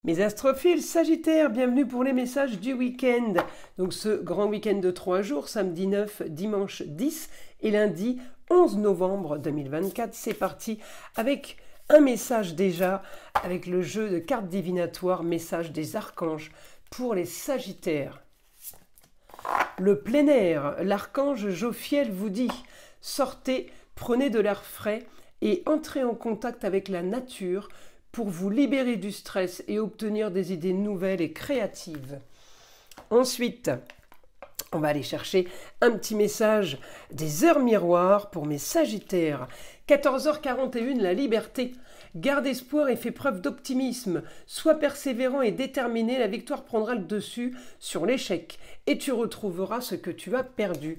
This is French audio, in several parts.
Mes astrophiles Sagittaire, bienvenue pour les messages du week-end. Donc ce grand week-end de 3 jours, samedi 9, dimanche 10 et lundi 11 novembre 2024. C'est parti avec un message déjà, avec le jeu de cartes divinatoires, message des archanges pour les Sagittaires. Le plein air, l'archange Jophiel vous dit « Sortez, prenez de l'air frais et entrez en contact avec la nature » pour vous libérer du stress et obtenir des idées nouvelles et créatives. Ensuite, on va aller chercher un petit message des heures miroirs pour mes Sagittaires. 14h41, la liberté. Garde espoir et fais preuve d'optimisme. Sois persévérant et déterminé, la victoire prendra le dessus sur l'échec et tu retrouveras ce que tu as perdu.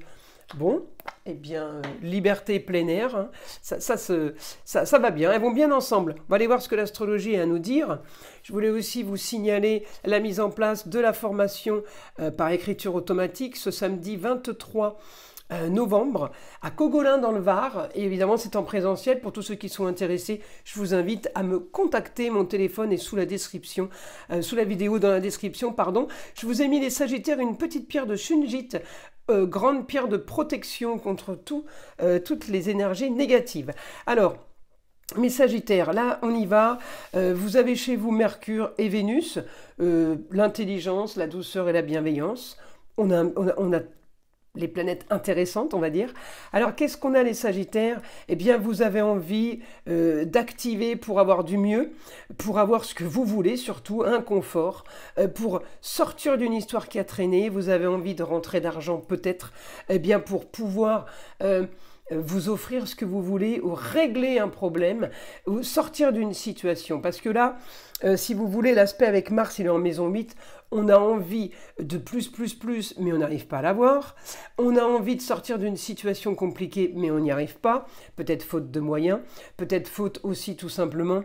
Bon, eh bien, liberté plein air, hein, ça va bien, elles vont bien ensemble. On va aller voir ce que l'astrologie a à nous dire. Je voulais aussi vous signaler la mise en place de la formation par écriture automatique ce samedi 23 novembre à Cogolin dans le Var. Et évidemment, c'est en présentiel. Pour tous ceux qui sont intéressés, je vous invite à me contacter. Mon téléphone est sous la description, sous la vidéo dans la description, pardon. Je vous ai mis les Sagittaires une petite pierre de Shungit, grande pierre de protection contre toutes les énergies négatives. Alors, mes Sagittaires, là on y va, vous avez chez vous Mercure et Vénus, l'intelligence, la douceur et la bienveillance. On a les planètes intéressantes, on va dire. Alors, qu'est-ce qu'on a les Sagittaires? Eh bien, vous avez envie d'activer pour avoir du mieux, pour avoir ce que vous voulez, surtout un confort, pour sortir d'une histoire qui a traîné. Vous avez envie de rentrer d'argent, peut-être, eh bien, pour pouvoir vous offrir ce que vous voulez ou régler un problème ou sortir d'une situation. Parce que là, si vous voulez, l'aspect avec Mars, il est en maison 8, on a envie de plus, mais on n'arrive pas à l'avoir. On a envie de sortir d'une situation compliquée, mais on n'y arrive pas. Peut-être faute de moyens, peut-être faute aussi tout simplement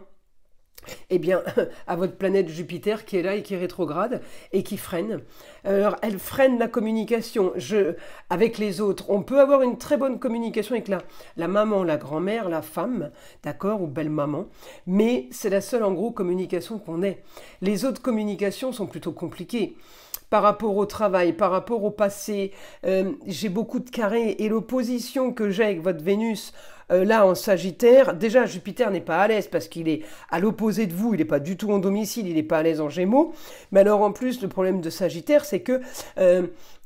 eh bien, à votre planète Jupiter qui est là et qui est rétrograde et qui freine. Alors, elle freine la communication avec les autres. On peut avoir une très bonne communication avec la maman, la grand-mère, la femme, d'accord, ou belle-maman, mais c'est la seule, en gros, communication qu'on ait. Les autres communications sont plutôt compliquées. Par rapport au travail, par rapport au passé, j'ai beaucoup de carrés et l'opposition que j'ai avec votre Vénus, là en Sagittaire, déjà Jupiter n'est pas à l'aise parce qu'il est à l'opposé de vous, il n'est pas du tout en domicile, il n'est pas à l'aise en Gémeaux, mais alors en plus le problème de Sagittaire c'est que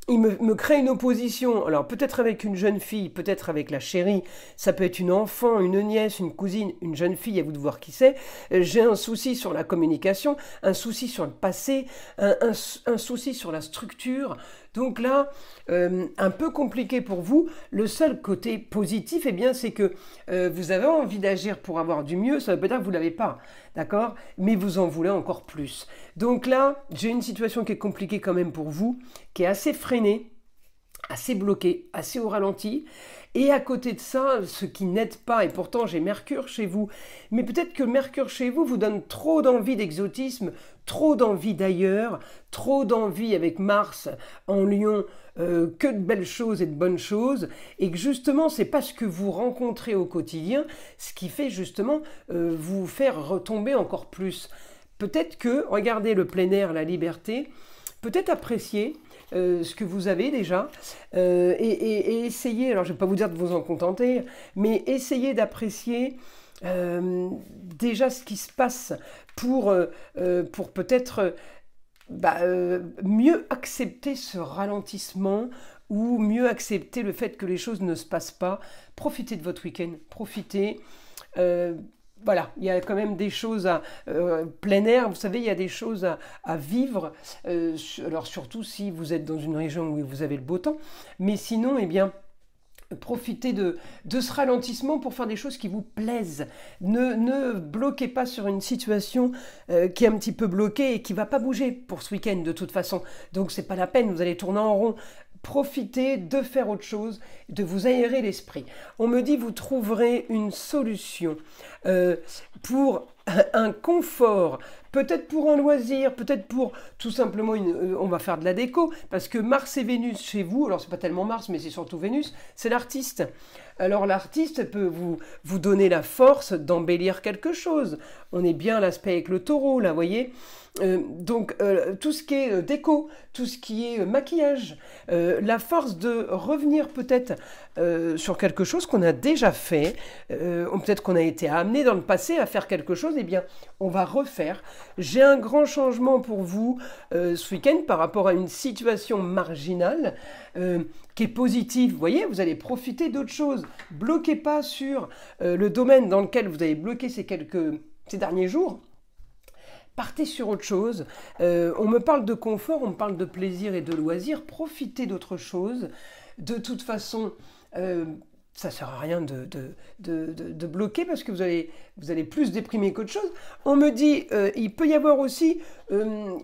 il me crée une opposition, alors peut-être avec une jeune fille, peut-être avec la chérie, ça peut être une enfant, une nièce, une cousine, une jeune fille, à vous de voir qui c'est. J'ai un souci sur la communication, un souci sur le passé, un souci sur la structure. Donc là, un peu compliqué pour vous. Le seul côté positif, eh bien, c'est que vous avez envie d'agir pour avoir du mieux. Ça veut pas dire que vous ne l'avez pas, d'accord? Mais vous en voulez encore plus. Donc là, j'ai une situation qui est compliquée quand même pour vous, qui est assez freinée, assez bloquée, assez au ralenti. Et à côté de ça, ce qui n'aide pas, et pourtant j'ai Mercure chez vous, mais peut-être que Mercure chez vous vous donne trop d'envie d'exotisme, trop d'envie d'ailleurs, trop d'envie avec Mars en Lion, que de belles choses et de bonnes choses, et que justement c'est pas ce que vous rencontrez au quotidien, ce qui fait justement vous faire retomber encore plus. Peut-être que, regardez le plein air, la liberté, peut-être apprécier ce que vous avez déjà et essayez, alors je ne vais pas vous dire de vous en contenter, mais essayez d'apprécier déjà ce qui se passe pour peut-être mieux accepter ce ralentissement ou mieux accepter le fait que les choses ne se passent pas. Profitez de votre week-end, profitez. Voilà, il y a quand même des choses à plein air, vous savez, il y a des choses à vivre, alors surtout si vous êtes dans une région où vous avez le beau temps, mais sinon, eh bien, profitez de ce ralentissement pour faire des choses qui vous plaisent. Ne bloquez pas sur une situation qui est un petit peu bloquée et qui ne va pas bouger pour ce week-end de toute façon. Donc, ce n'est pas la peine, vous allez tourner en rond. Profitez de faire autre chose, de vous aérer l'esprit. On me dit vous trouverez une solution pour un confort, peut-être pour un loisir, peut-être pour tout simplement on va faire de la déco, parce que Mars et Vénus chez vous, alors c'est pas tellement Mars, mais c'est surtout Vénus, c'est l'artiste. Alors l'artiste peut vous donner la force d'embellir quelque chose. On est bien à l'aspect avec le taureau, là, vous voyez. Donc tout ce qui est déco, tout ce qui est maquillage, la force de revenir peut-être sur quelque chose qu'on a déjà fait, peut-être qu'on a été amené dans le passé à faire quelque chose, eh bien on va refaire. J'ai un grand changement pour vous ce week-end par rapport à une situation marginale qui est positive. Vous voyez, vous allez profiter d'autre chose. Bloquez pas sur le domaine dans lequel vous avez bloqué ces derniers jours. Partez sur autre chose. On me parle de confort, on me parle de plaisir et de loisir. Profitez d'autre chose. De toute façon, ça ne sert à rien de bloquer parce que vous allez plus déprimer qu'autre chose. On me dit, il peut y avoir aussi,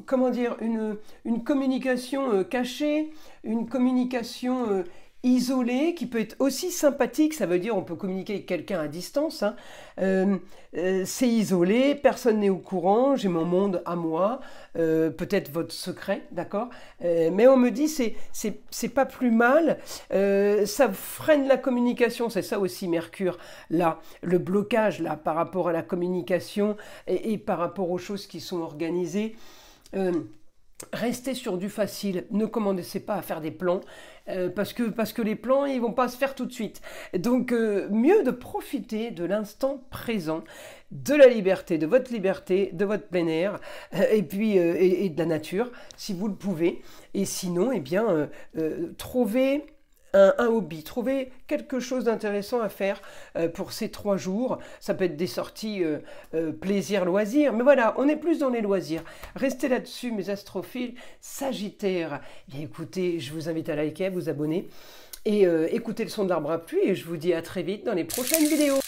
comment dire, une communication cachée, une communication isolé, qui peut être aussi sympathique, ça veut dire on peut communiquer avec quelqu'un à distance, hein. C'est isolé, personne n'est au courant, j'ai mon monde à moi, peut-être votre secret, d'accord, mais on me dit c'est pas plus mal, ça freine la communication, c'est ça aussi Mercure, là, le blocage là par rapport à la communication et par rapport aux choses qui sont organisées. Restez sur du facile, ne commencez pas à faire des plans, parce que les plans, ils vont pas se faire tout de suite. Donc, mieux de profiter de l'instant présent, de la liberté, de votre plein air, et puis et de la nature, si vous le pouvez. Et sinon, eh bien, trouvez un hobby, trouver quelque chose d'intéressant à faire pour ces 3 jours. Ça peut être des sorties plaisir, loisirs, mais voilà, on est plus dans les loisirs. Restez là-dessus, mes astrophiles. Sagittaire, bien écoutez, je vous invite à liker, à vous abonner et écoutez le son de l'arbre à pluie et je vous dis à très vite dans les prochaines vidéos.